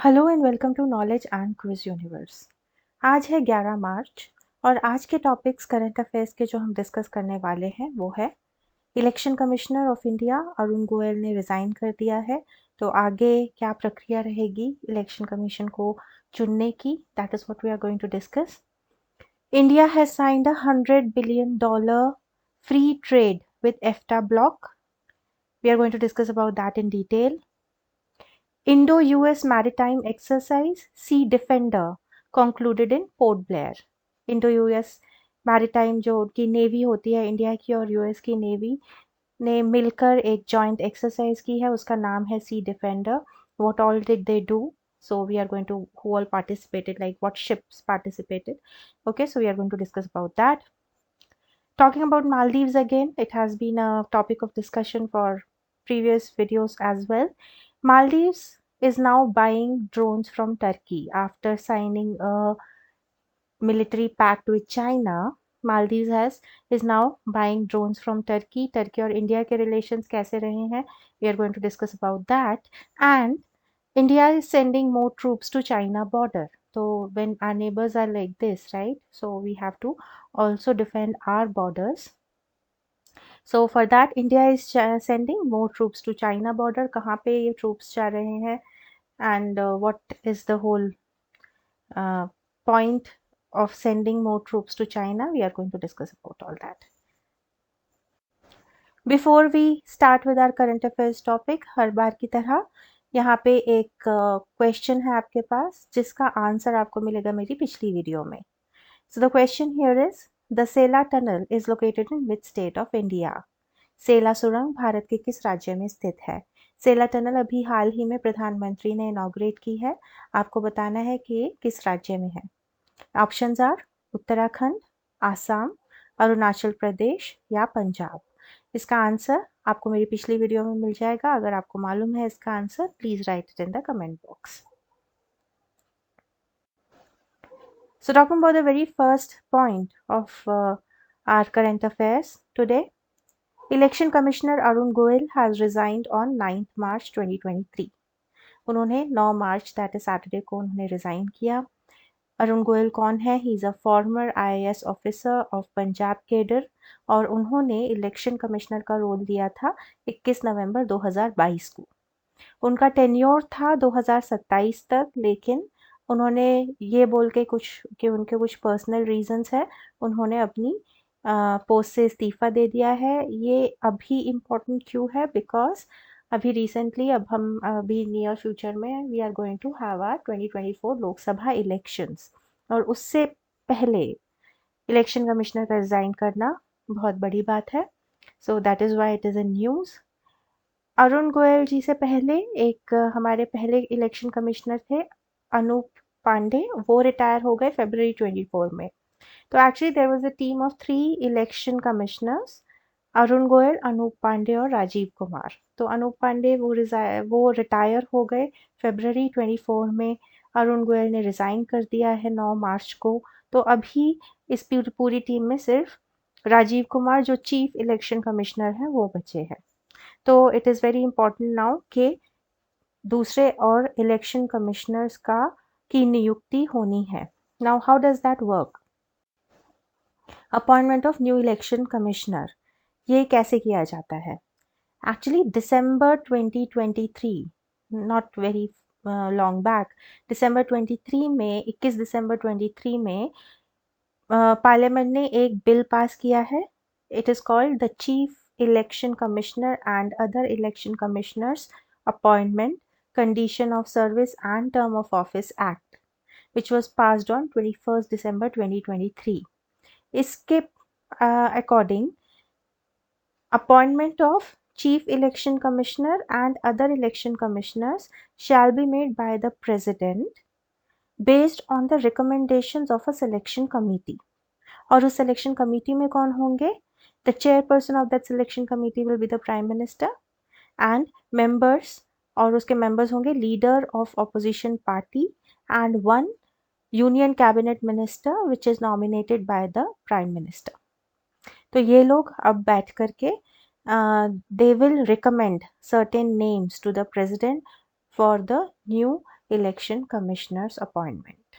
Hello and welcome to knowledge and quiz universe. आज है 11 मार्च और आज के टॉपिक्स करंट अफेयर्स के जो हम डिस्कस करने वाले हैं वो है election commissioner of India Arun ने रिज़ाइन कर दिया है। तो आगे क्या प्रक्रिया रहेगी इलेक्शन कमीशन को चुनने की, that is what we are going to discuss. India has signed $100 billion free trade with EFTA bloc. We are going to discuss about that in detail. Indo-US maritime exercise seadefender concluded in portblair. Indo-US maritime जो उनकी navy होती है, India की और US की navy ने मिलकर एक जॉइंट एक्सरसाइज की है, उसका नाम है सी defender. What all did they do? So we are going to who all participated, like what ships participated. Okay, so we are going to discuss about that. Talking about Maldives again, it has been a topic of discussion for previous videos as well. Maldives is now buying drones from Turkey after signing a military pact with China. Maldives is now buying drones from Turkey. Turkey और India के relations कैसे रहे हैं? We are going to discuss about that. And India is sending more troops to China border. So when our neighbors are like this, right? So we have to also defend our borders. So for that, India is sending more troops to China border. कहाँ पे ये troops जा रहे हैं? And what is the whole point of sending more troops to China? We are going to discuss about all that. Before we start with our current affairs topic, हर बार की तरह यहाँ पे एक क्वेश्चन है आपके पास जिसका आंसर आपको मिलेगा मेरी पिछली वीडियो में. So the question here is, the Sela tunnel is located in which state of India? सेला सुरंग भारत के किस राज्य में स्थित है? सेला टनल अभी हाल ही में प्रधानमंत्री ने इनॉग्रेट की है. आपको बताना है कि ये किस राज्य में है. ऑप्शंस आर उत्तराखंड, आसाम, अरुणाचल प्रदेश या पंजाब. इसका आंसर आपको मेरी पिछली वीडियो में मिल जाएगा. अगर आपको मालूम है इसका answer, please right it in the comment box. So talking about the very first point of our current affairs today, Election Commissioner Arungoel has resigned on 9th March 2023. उन्होंने 9 मार्च दैट इज सैटरडे को उन्होंने resign किया. अरुण गोयल कौन है? He is a former IAS officer of Punjab cadre और उन्होंने election commissioner का role दिया था 21 नवंबर 2022 को. उनका टेन्योर था 2027 तक, लेकिन उन्होंने ये बोल के कि उनके कुछ पर्सनल रीजंस है, उन्होंने अपनी पोस्ट से इस्तीफ़ा दे दिया है. ये अभी इम्पोर्टेंट क्यों है? बिकॉज अभी रिसेंटली हम अभी नियर फ्यूचर में we are going to have our 2024 Lok Sabha elections और उससे पहले इलेक्शन कमिश्नर का रिज़ाइन करना बहुत बड़ी बात है. So that is why it is a news. Arun Goyal ji से पहले एक हमारे पहले इलेक्शन कमिश्नर थे अनूप पांडे, वो रिटायर हो गए फरवरी 24 में. तो actually there was a team of 3 election commissioners, Arun Goyal, Anoop Pande और राजीव कुमार. तो अनूप पांडे वो रिटायर हो गए फरवरी 24 में. अरुण गोयल ने रिज़ाइन कर दिया है 9 मार्च को. तो अभी इस पूरी टीम में सिर्फ राजीव कुमार जो चीफ इलेक्शन कमिश्नर हैं वो बचे हैं. तो it is very important now कि दूसरे और इलेक्शन कमिश्नर्स की नियुक्ति होनी है. Now how does that work? Appointment of new election commissioner, ये कैसे किया जाता है? Actually December 2023, not very long back, December 23 में 21 दिसंबर 23 में पार्लियामेंट ने एक बिल पास किया है. It is called the chief election commissioner and other election commissioners appointment, condition of service and term of office act, which was passed on 21st December 2023. इसके according appointment of chief election commissioner and other election commissioners shall be made by the president based on the recommendations of a selection committee. और उस selection committee में कौन होंगे? The chairperson of that selection committee will be the prime minister and members, और उसके members होंगे leader of opposition party and one union cabinet minister which is nominated by the prime minister. तो ये लोग अब बैठ करके they will recommend certain names to the president for the new election commissioners appointment.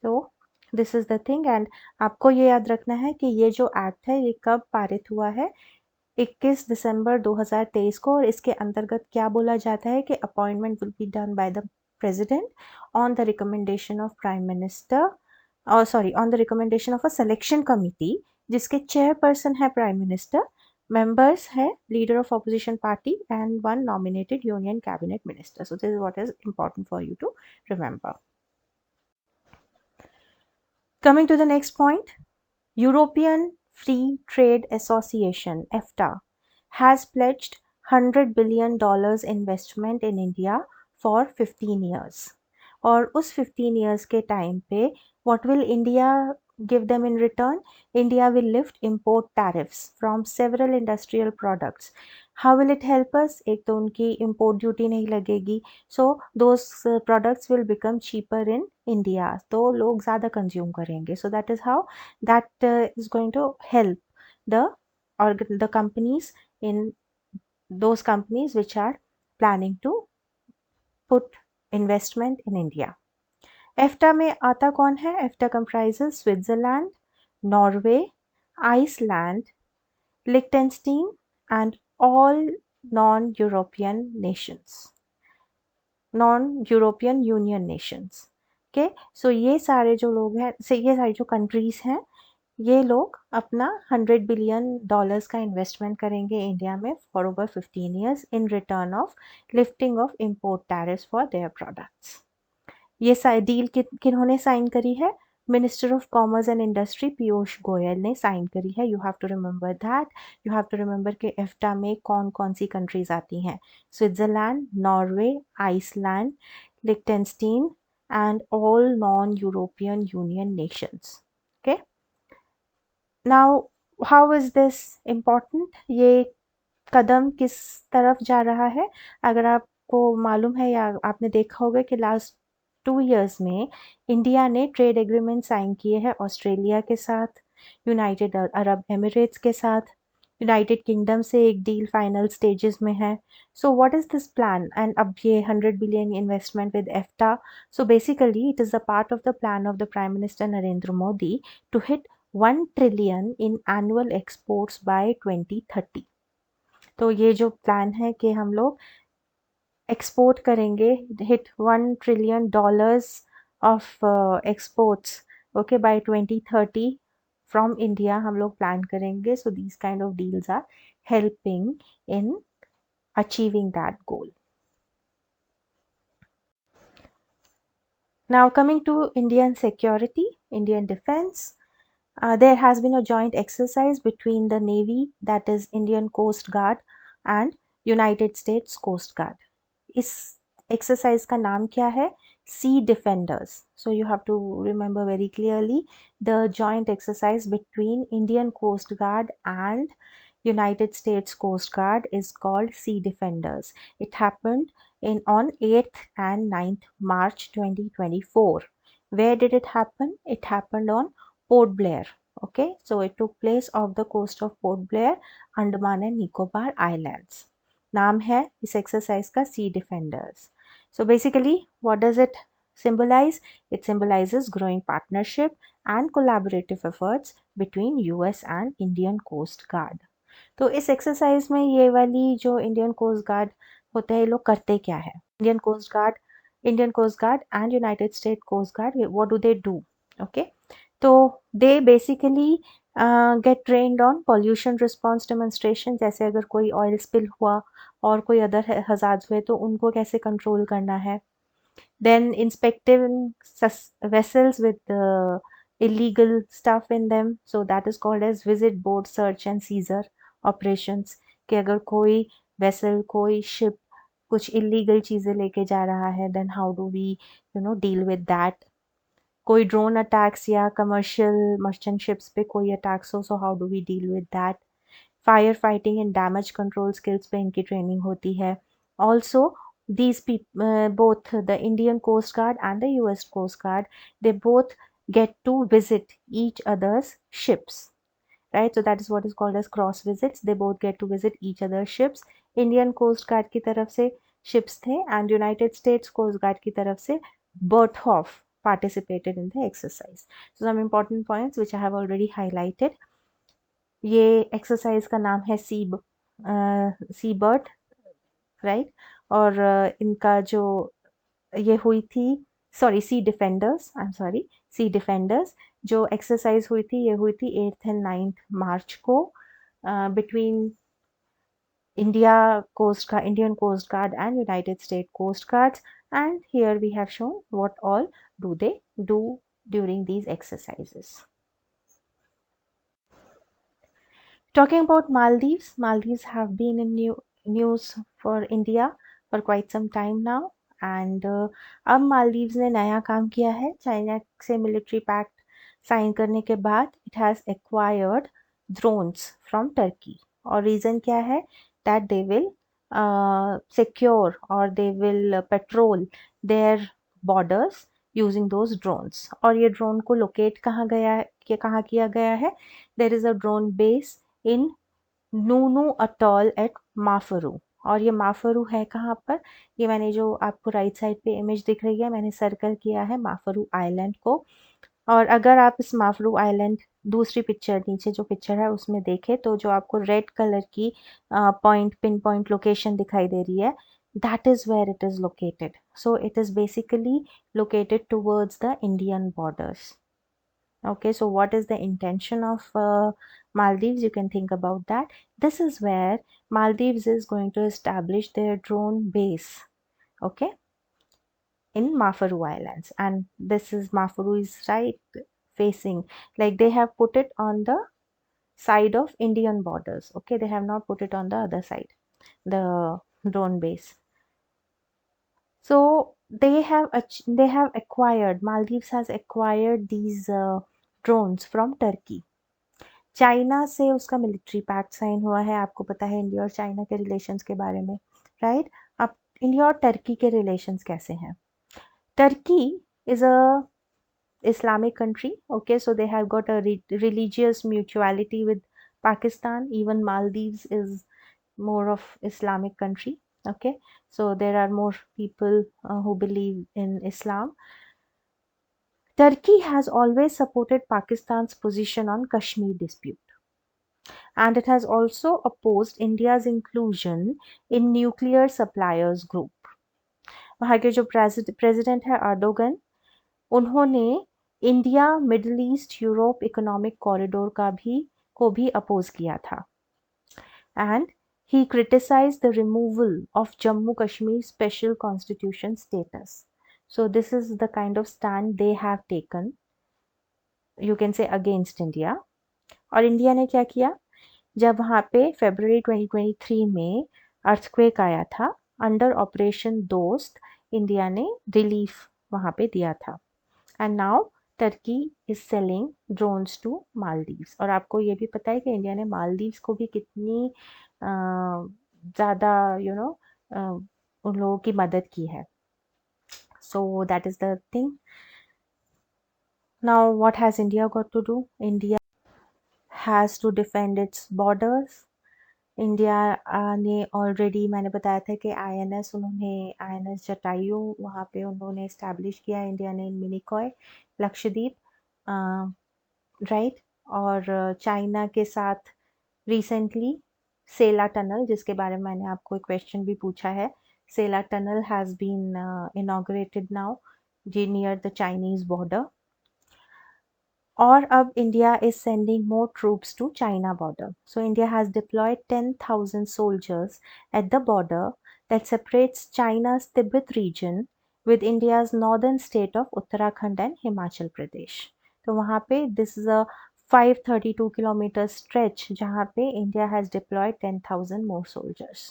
तो this is the thing and आपको ये याद रखना है कि ये जो एक्ट है ये कब पारित हुआ है, 21 दिसंबर 2023 को, और इसके अंतर्गत क्या बोला जाता है कि appointment will be done by the president on the recommendation of prime minister, और sorry on the recommendation of a selection committee जिसके चेयरपर्सन है प्राइम मिनिस्टर, members है leader of opposition party and one nominated union cabinet minister. So this is what is important for you to remember. Coming to the next point, European Free Trade Association EFTA has pledged $100 billion investment in India for 15 years. और उस 15 years के time पे what will India give them in return? India will lift import tariffs from several industrial products. How will it help us? एक तो उनकी import duty नहीं लगेगी, so those products will become cheaper in India. तो लोग ज़्यादा consume करेंगे. So that is how that is going to help the companies in those companies which are planning to put investment in India. EFTA में आता कौन है? EFTA comprises Switzerland, Norway, Iceland, Liechtenstein and all non-European nations, non-European Union nations. Okay, so ये सारे जो लोग हैं, ये सारी जो countries हैं, ये लोग अपना $100 billion का इन्वेस्टमेंट करेंगे इंडिया में for over 15 years in return of lifting of import tariffs for their products. ये डील किन्होंने साइन करी है? Minister of commerce and industry Piyush Goyal ने साइन करी है. You have to remember that. You have to remember कि EFTA में कौन कौन सी कंट्रीज आती हैं? Switzerland, Norway, Iceland, Liechtenstein and all non European Union nations. Okay, now how is this important? ये कदम किस तरफ जा रहा है? अगर आपको मालूम है या आपने देखा होगा कि लास्ट 2 years में इंडिया ने ट्रेड एग्रीमेंट साइन किए हैं ऑस्ट्रेलिया के साथ, यूनाइटेड अरब एमिरेट्स के साथ, यूनाइटेड किंगडम से एक डील फाइनल स्टेजेस में है. So what is this plan? And अब ये 100 billion investment with EFTA. So basically it is a part of the plan of the prime minister Narendra Modi to hit 1 trillion in annual exports by 2030. तो ये जो plan है कि हम लोग export करेंगे, hit $1 trillion of exports, okay, by 2030 from India हम लोग प्लान करेंगे. So these kind of deals are helping in achieving that goal. Now coming to Indian security, Indian defense. There has been a joint exercise between the Navy, that is Indian Coast Guard, and United States Coast Guard. इस exercise का नाम क्या है? Sea Defenders. So you have to remember very clearly the joint exercise between Indian Coast Guard and United States Coast Guard is called Sea Defenders. It happened on 8th and 9th March 2024. Where did it happen? It happened on portblair. Okay, so it took place off the coast of portblair, Andaman and Nicobar Islands. नाम है इस exercise का Sea Defenders. So basically, what does it symbolize? It symbolizes growing partnership and collaborative efforts between US and Indian Coast Guard. तो इस exercise में ये वाली जो इंडियन कोस्ट गार्ड होते हैं, ये लोग करते क्या है? Indian Coast Guard and United State Coast Guard, what do they do? Okay, तो they basically get trained on pollution response demonstration. जैसे अगर कोई ऑयल स्पिल हुआ और कोई अदर हजार्ड्स हुए तो उनको कैसे कंट्रोल करना है. Then inspecting vessels with illegal stuff in them, so that is called as visit board search and seizure operations. कि अगर कोई vessel, कोई ship कुछ illegal चीज़ें लेके जा रहा है, then how do we deal with that. कोई drone attacks या commercial merchant ships पे कोई attacks हो, so how do we deal with that. Fire fighting and damage control skills पे इनकी ट्रेनिंग होती है. Also these both the Indian Coast Guard and the US Coast Guard, they both get to visit each other's ships, right? So that is what is called as cross visits. They both get to visit each other's ships. Indian Coast Guard की तरफ से ships थे and United States Coast Guard की तरफ से bertholf participated in the exercise. So some important points which I have already highlighted. ये exercise का नाम है सी बर्ड, राइट, और इनका जो ये हुई थी, sorry, sea defenders, I am sorry, sea defenders, जो एक्सरसाइज हुई थी ये हुई थी 8th and 9th मार्च को between Indian Coast Guard and United States Coast Guards, and here we have shown what all do they do during these exercises. Talking about Maldives, Maldives have been in news for India for quite some time now, and अब मालदीव्स ने नया काम किया है China से military pact sign करने के बाद. It has acquired drones from Turkey, और रीज़न क्या है? That they will secure or they will patrol their borders using those drones. और ये ड्रोन को लोकेट कहाँ किया गया है? There is a drone base in Noonu atoll eight maafaru. और ये maafaru है कहाँ पर? ये मैंने जो आपको राइट साइड पे इमेज दिख रही है, मैंने सर्कल किया है maafaru आइलैंड को. और अगर आप इस maafaru आइलैंड दूसरी पिक्चर, नीचे जो पिक्चर है उसमें देखें तो जो आपको रेड कलर की पिन पॉइंट लोकेशन दिखाई दे रही है, that is where it is located. So it is basically located towards the Indian borders. Okay, so what is the intention of Maldives? You can think about that. This is where Maldives is going to establish their drone base, okay, in maafaru Islands. And this is maafaru is right facing, like they have put it on the side of Indian borders. Okay, they have not put it on the other side, the drone base. So they have acquired, Maldives has acquired these drones from Turkey. China से उसका military pact sign हुआ है. आपको पता है India और China के relations के बारे में, राइट? अब इंडिया और टर्की के रिलेशंस कैसे हैं? Turkey is a Islamic country, okay, so they have got a religious mutuality with Pakistan. Even Maldives is more of Islamic country, okay, so there are more people who believe in Islam. Turkey has always supported Pakistan's position on Kashmir dispute, and it has also opposed India's inclusion in nuclear suppliers group. वहाँ के जो president है Erdogan, उन्होंने India middle east Europe economic corridor को भी oppose किया था. And he criticized the removal of Jammu Kashmir special constitution status. So this is the kind of stand they have taken, you can say, against India. और India ने क्या किया? जब वहाँ पे फरवरी 2023 में अर्थक्वेक आया था, अंडर ऑपरेशन दोस्त इंडिया ने रिलीफ वहाँ पे दिया था. And now Turkey is selling drones to Maldives. और आपको ये भी पता है कि इंडिया ने मालदीव्स को भी कितनी ज़्यादा उन लोगों की मदद की है. So that is the thing. Now what has India got to do? India has to defend its borders. India ने ऑलरेडी, मैंने बताया था कि INS जटायु वहाँ पे उन्होंने इस्टेब्लिश किया इंडिया ने इन मिनिकॉय लक्षद्वीप, राइट. और चाइना के साथ रिसेंटली सेला टनल, जिसके बारे में मैंने आपको एक क्वेश्चन भी पूछा है, Sela tunnel has been inaugurated now near the Chinese border. और अब India is sending more troops to China border. So India has deployed 10,000 soldiers at the border that separates China's Tibet region with India's northern state of Uttarakhand and Himachal Pradesh. तो वहाँ पे this is a 532 kilometer stretch जहाँ पे India has deployed 10,000 more soldiers.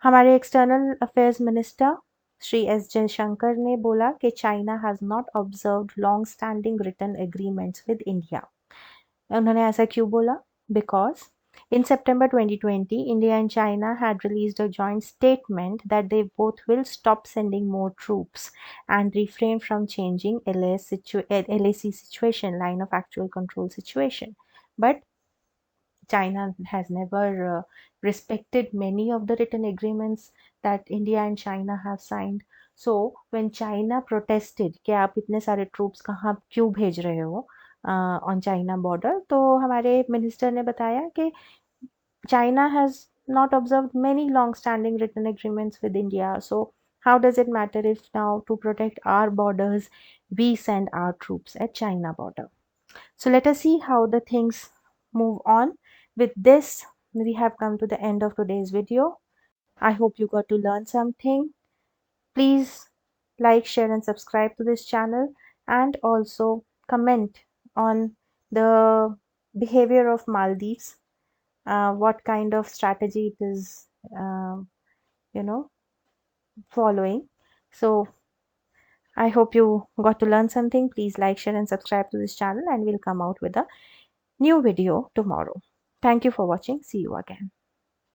हमारे external affairs minister Shri S Jaishankar ने बोला कि China has not observed long standing written agreements with India. उन्होंने ऐसा क्यों बोला? Because in September 2020, India and China had released a joint statement that they both will stop sending more troops and refrain from changing LAC situation, line of actual control situation. But China has never respected many of the written agreements that India and China have signed. So when China protested कि आप इतने सारे troops कहाँ क्यों भेज रहे हो on China border, तो हमारे minister ने बताया कि China has not observed many long-standing written agreements with India. So how does it matter if now to protect our borders we send our troops at China border? So let us see how the things move on. With this, we have come to the end of today's video. I hope you got to learn something. Please like, share and subscribe to this channel, and also comment on the behavior of Maldives, what kind of strategy it is, you know, following. So I hope you got to learn something. Please like, share and subscribe to this channel, and we'll come out with a new video tomorrow. Thank you for watching. See you again.